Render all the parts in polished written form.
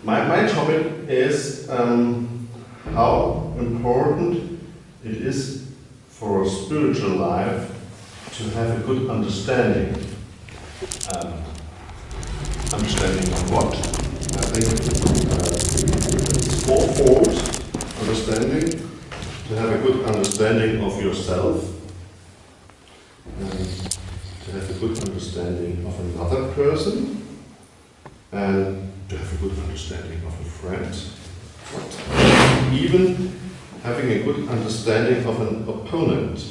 my topic is how important it is for a spiritual life to have a good understanding. Understanding of what? I think it's fourfold understanding. To have a good understanding of yourself, to have a good understanding of another person, and to have a good understanding of a friend. Even having a good understanding of an opponent.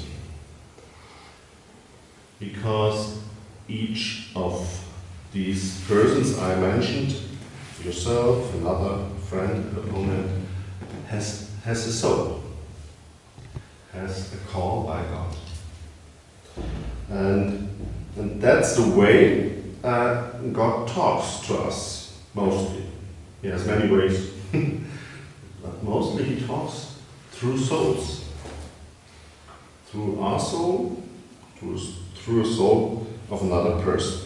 Because each of these persons I mentioned, yourself, another friend, opponent, has a soul, has a call by God. And that's the way God talks to us, mostly. He has many ways, but mostly He talks through souls. Through our soul, through a soul of another person.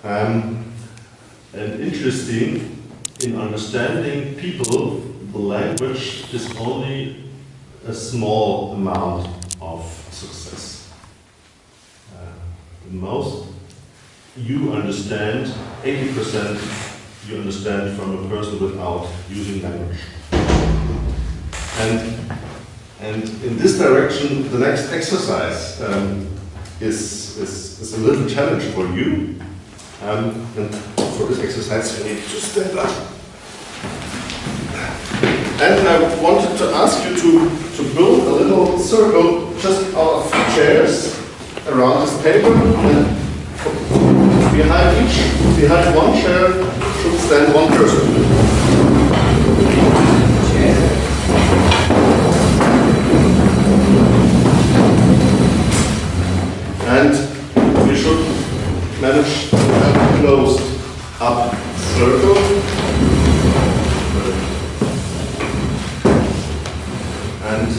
And interesting, in understanding people, the language is only a small amount of success. The most you understand, 80% you understand from a person without using language. And in this direction, the next exercise is a little challenge for you. And for this exercise, you need to stand up. And I wanted to ask you to build a little circle just out of chairs around this table. And behind one chair should stand one person. And we should manage to have a closed up circle. And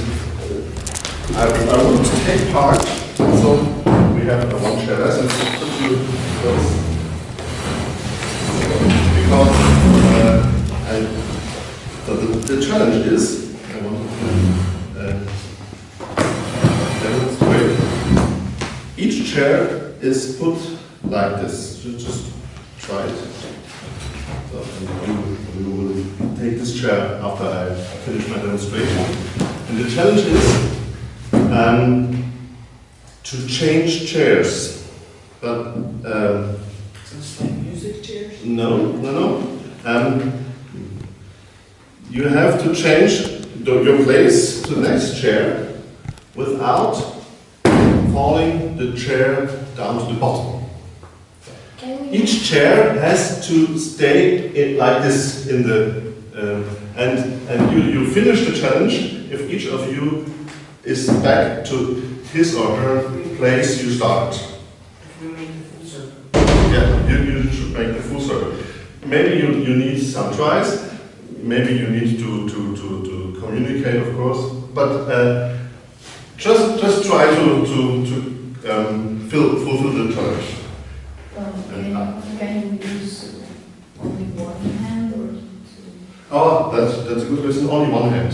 I would take part, so we have one chair less, and put you close. Because the challenge is, I want to demonstrate, each chair is put like this. Just try it. So, and you will take this chair after I finish my demonstration. And the challenge is to change chairs. But it's like music chairs? no. You have to change your place to the next chair without falling the chair down to the bottom. Each chair has to stay like this in the and you finish the challenge if each of you is back to his or her place you started. If we make the full circle. Yeah, you should make the full circle. Maybe you need some tries. Maybe you need to communicate, of course. But just try to fulfill the challenge. Can you use only one hand or two? Oh, that's a good question. Only one hand.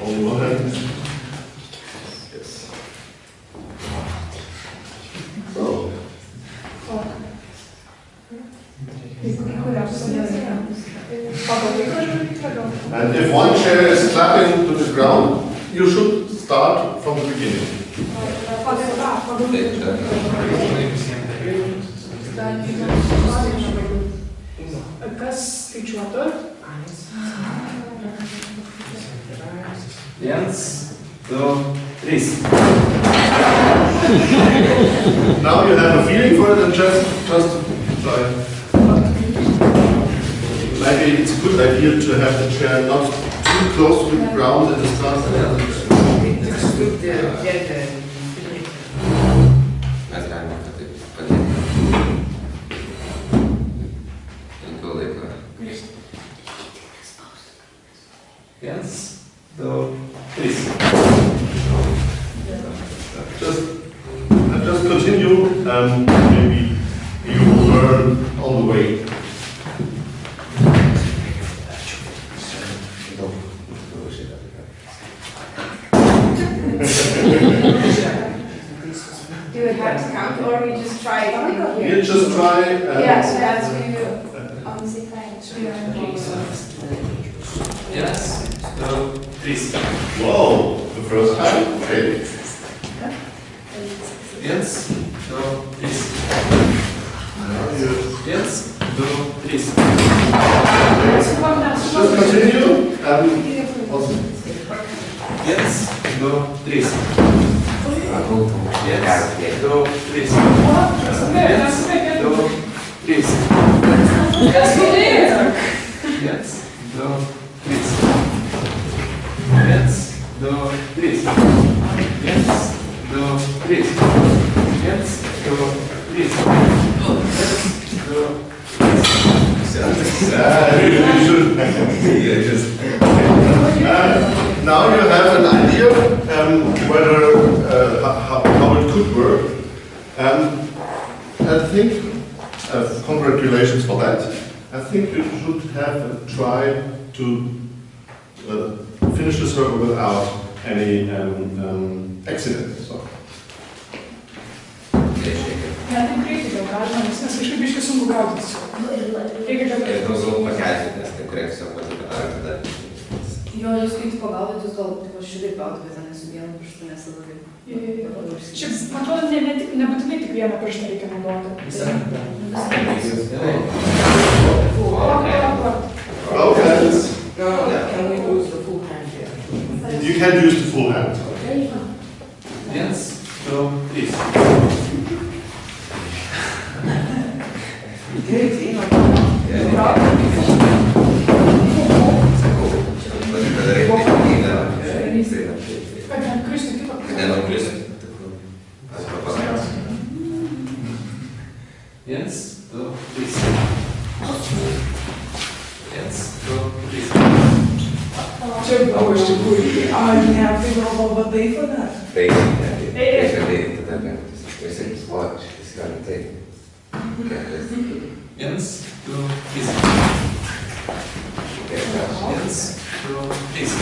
Only one hand. Yes. So. And if one chair is clapping to the ground, you should start from the beginning. Kas skaičiuotų? 1, 2, 3. Now you have a feeling for it and just try. Maybe it's a good idea to have the chair not too close to the ground at the start. Mes galime taip padėti. Ilgą laiką. 1, 2, 3. Just continue. Maybe you will learn on the way. try it here. You just try. Yes, yes, we will. On the same time. Yes. So, please. Whoa, the first time. Okay. Yes. So, please. Now you Yes. So, please. just continue. Also, Yes. So, please. Yes. So, please. Yes. So, please. Yes. So, please. Yes. So, please. Yes. So, please. Yes. So, please. you should. Now you have an idea whether how it could work. I think congratulations for that. I think you should have tried to finish the circle without any accident. So. Ja tik kritikau galima, nes kažkaip biškai sunku gaudytis. Reikia Ir kažkaip. daugiau pakelti, nes kai kurie tiesiog padarė tada. Jo, jūs kaip pagaudot, jūs gal tipo šitaip gaudot, bet ten su vienu pirštu nesavagai. Šiaip, man atrodo, nebūtinai tik vieną pirštą reikia naudoti. Both hands. No, can we use the full hand here? You can use the full hand. Yes. So, please. Kad ten kristų kitą. Yes. So, please. Yes. So, please. Čia buvo iš tikrųjų. Ai, ne, tai gal vadai padarė. Yes. So, please. Yes. So, please.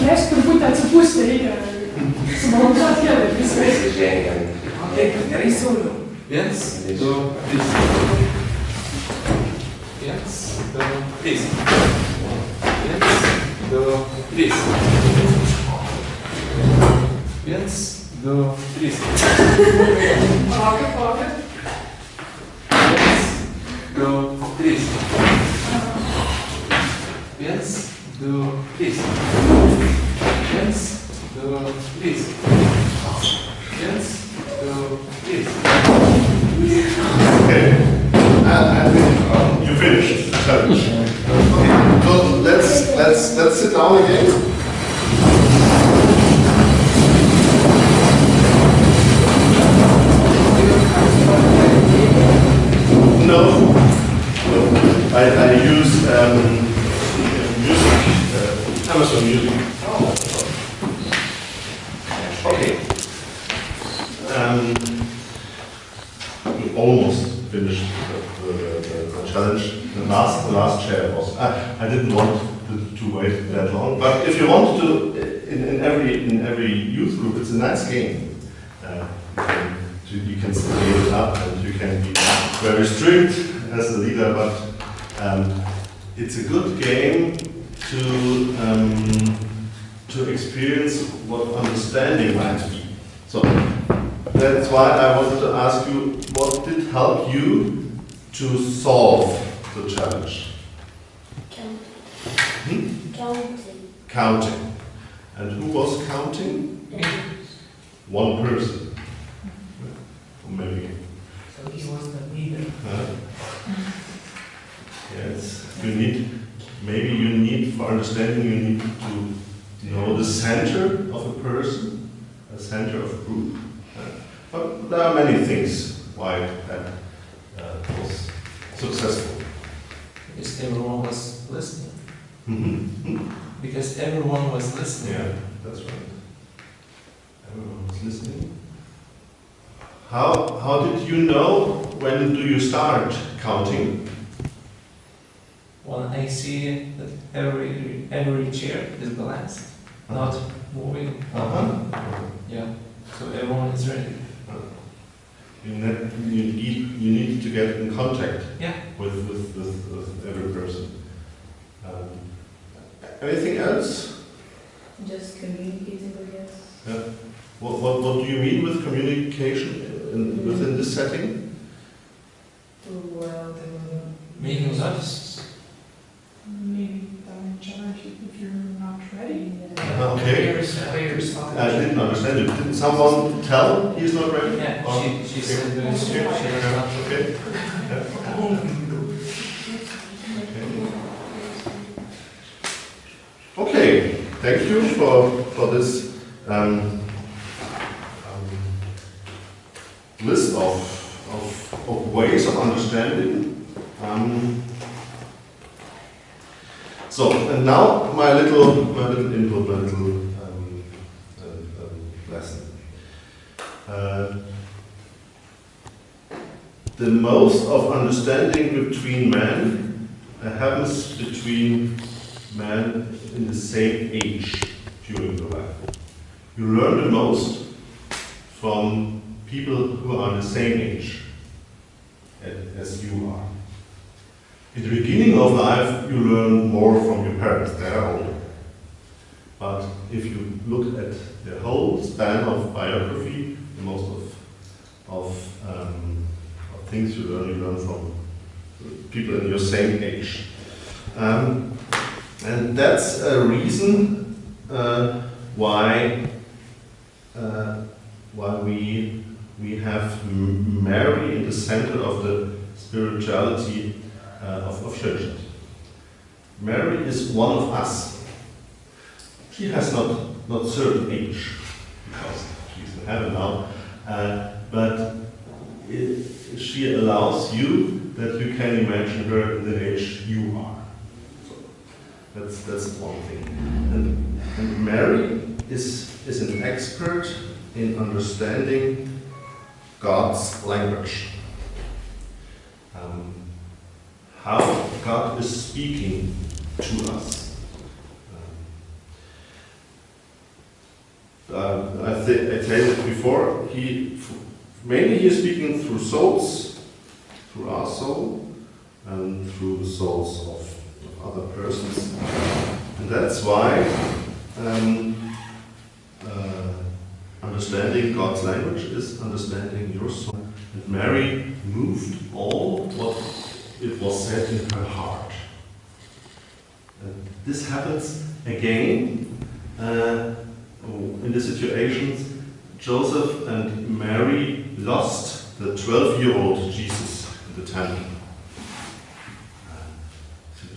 Leisk turbūt atsipūsti, reikia subalansuoti kėdę, viskas. Taip, gerai sauliau. Yes. So, please. Yes. So, please. Yes. So, please. Yes. So, please. Palaukit, palaukit. Yes. So, please. Yes. So, please. Yes. So, please. Yes. So, please. Okay. I think you finished the challenge. Okay. So let's sit down again. No. I use music, Amazon Music. Okay. We almost finished the challenge. The last chair was. I didn't want to wait that long. But if you want to, in every youth group, it's a nice game. You can scale it up, and you can be very strict as a leader, but it's a good game to experience what understanding might be. So that's why I wanted to ask you, what did help you to solve the challenge? Counting. Counting. And who was counting? One person. Or maybe. So he was the leader. Yes. Maybe you need, for understanding, you need to know the center of a person, a center of a group. But there are many things why that was successful. Because everyone was listening. Mm-hmm. Because everyone was listening. Yeah, that's right. Everyone was listening. How did you know when do you start counting? When I see that every chair is balanced, not moving. Uh-huh. Yeah. So everyone is ready. you need to get in contact Yeah. with every person. Anything else? Just communicating, I guess. Yeah. What do you mean with communication within this setting? Meaning us. Maybe don't charge it if you're not ready. Okay. I didn't understand it. Didn't someone tell he's not ready? Yeah, Or- she said Okay. that she was not. Okay. Okay, thank you for this list of ways of understanding. So, and now my little input, my little lesson. The most of understanding between men happens between men in the same age during the life. You learn the most from people who are the same age as you are. In the beginning of life, you learn more from your parents, they are older. But if you look at the whole span of biography, the most of things you learn from people in your same age. And that's a reason why we have Mary in the center of the spirituality of Schoenstatt. Mary is one of us. She has not certain age because she's in heaven now, but she allows you that you can imagine her in the age you are. That's one thing. And Mary is an expert in understanding God's language. How God is speaking to us. I said it before, mainly he is speaking through souls, through our soul, and through the souls of other persons. And that's why understanding God's language is understanding your soul. And Mary moved all what it was said in her heart. And this happens again in the situations Joseph and Mary lost the 12-year-old Jesus in the temple.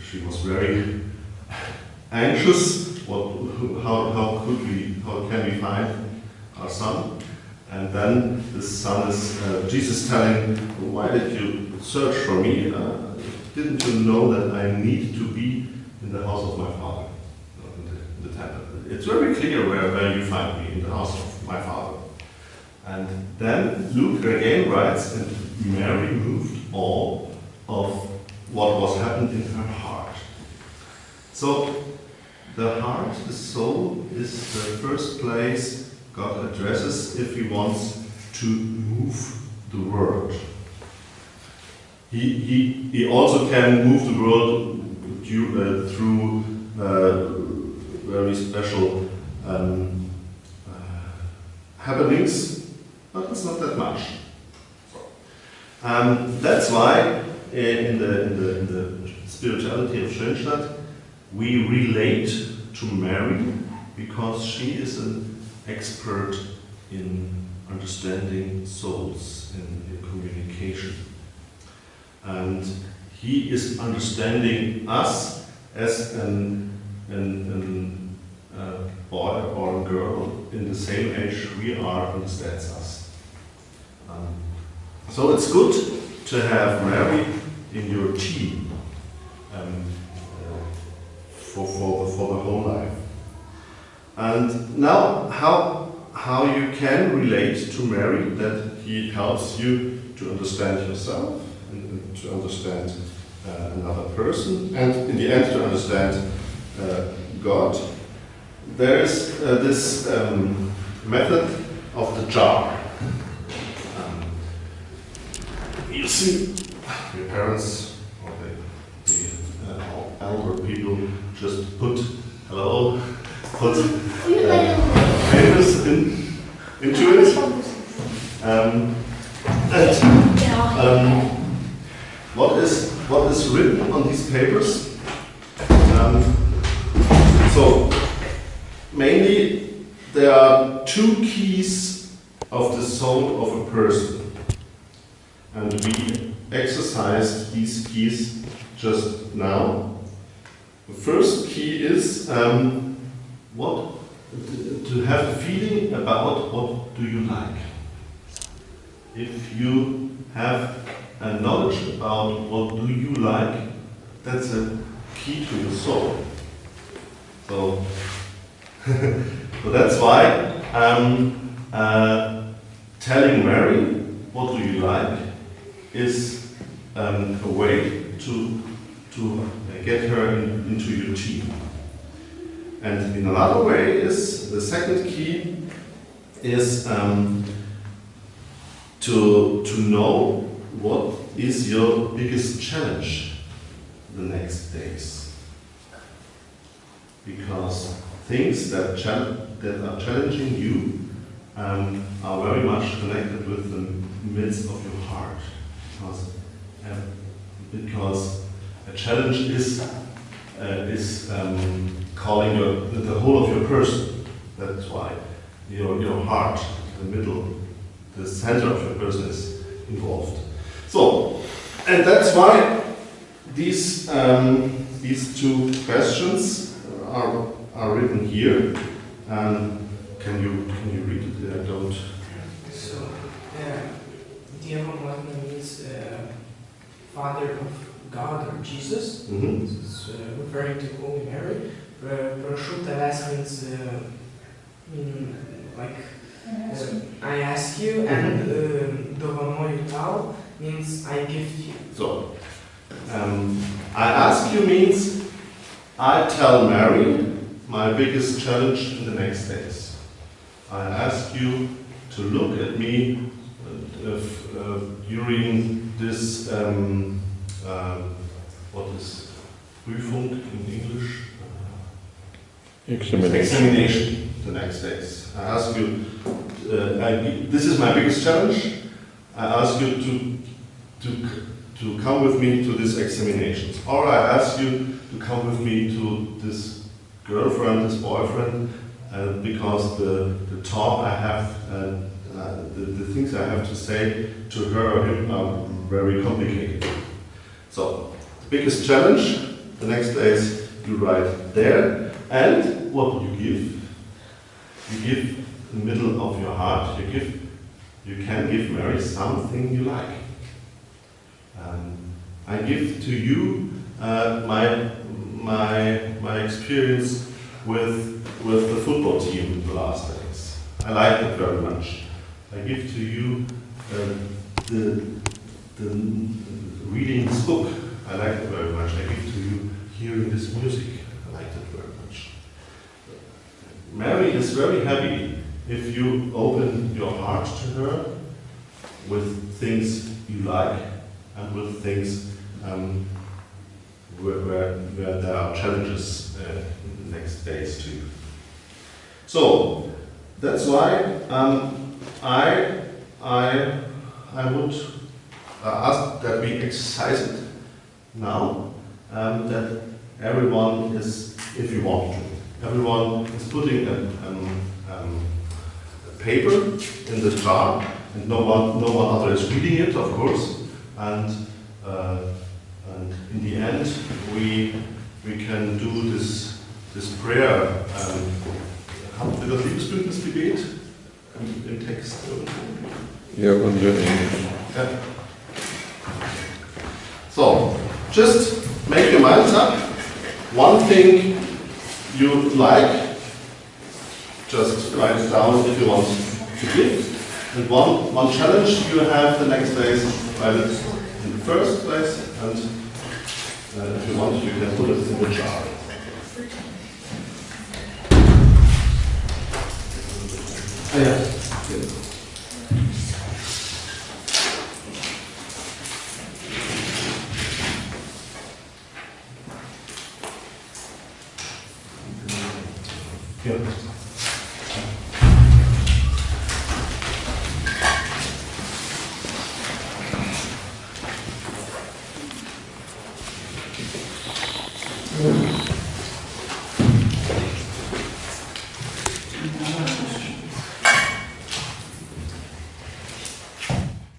She was very anxious. How can we find our son? And then the son is Jesus telling, "Why did you search for me? Didn't you know that I need to be in the house of my father, in the temple?" It's very clear where you find me, in the house of my father. And then Luke again writes, and Mary moved all of what was happened in her heart. So the heart, the soul, is the first place God addresses if he wants to move the world. He also can move the world through very special happenings, but it's not that much. That's why in the spirituality of Schoenstatt we relate to Mary because she is an expert in understanding souls, in communication. And he is understanding us as a boy or a girl in the same age we are understands us. So it's good to have Mary in your team for the whole life. And now how you can relate to Mary, that he helps you to understand yourself and to understand another person, and in the end to understand God. There is this method of the jar. see, your parents or the elder people just put hello, put papers into it. And what is written on these papers? So mainly there are two keys of the soul of a person, and we exercised these keys just now. The first key is what to have a feeling about what do you like. If you have a knowledge about what do you like, that's a key to your soul. So, so that's why telling Mary what do you like is a way to get her into your team. And in another way is the second key is to know what is your biggest challenge the next days. Because things that are challenging you are very much connected with the midst of your heart. Because a challenge is calling the whole of your person. That's why your heart, the middle, the center of your person is involved. So, and that's why these two questions are written here. Can you read it? I don't. So, Dievamotna means Father of God or Jesus. Mm-hmm. This is referring to Holy Mary. Прошу tavęs means like I ask you, and dovanoju tau means I give you. So, I ask you means I tell Mary my biggest challenge in the next days. I ask you to look at me during this, what is Prüfung in English? Examination the next days. I ask you, this is my biggest challenge. I ask you to come with me to these examinations. Or I ask you to come with me to this girlfriend, this boyfriend, because the talk I have, the things I have to say to her or him are very complicated. So, the biggest challenge, the next days you write there, and what do you give? You give the middle of your heart, you can give Mary something you like. I give to you my experience with the football team the last days. I like it very much. I give to you the reading this book. I like it very much. I give to you hearing this music. I like it very much. Mary is very happy if you open your heart to her with things you like and with things where there are challenges in the next days to you. So that's why I would ask that we exercise it now, that everyone is, if you want to, everyone is putting a paper in the jar, and no one other is reading it, of course, and in the end we can do this prayer. Habt ihr das Liebesbündnisgebet im Text? Yeah, under English. Yeah. So, just make your minds up. One thing you like, just write it down if you want to give. And one challenge you have the next days, write it in the first place, and if you want, you can put it in the jar. Here. Yeah.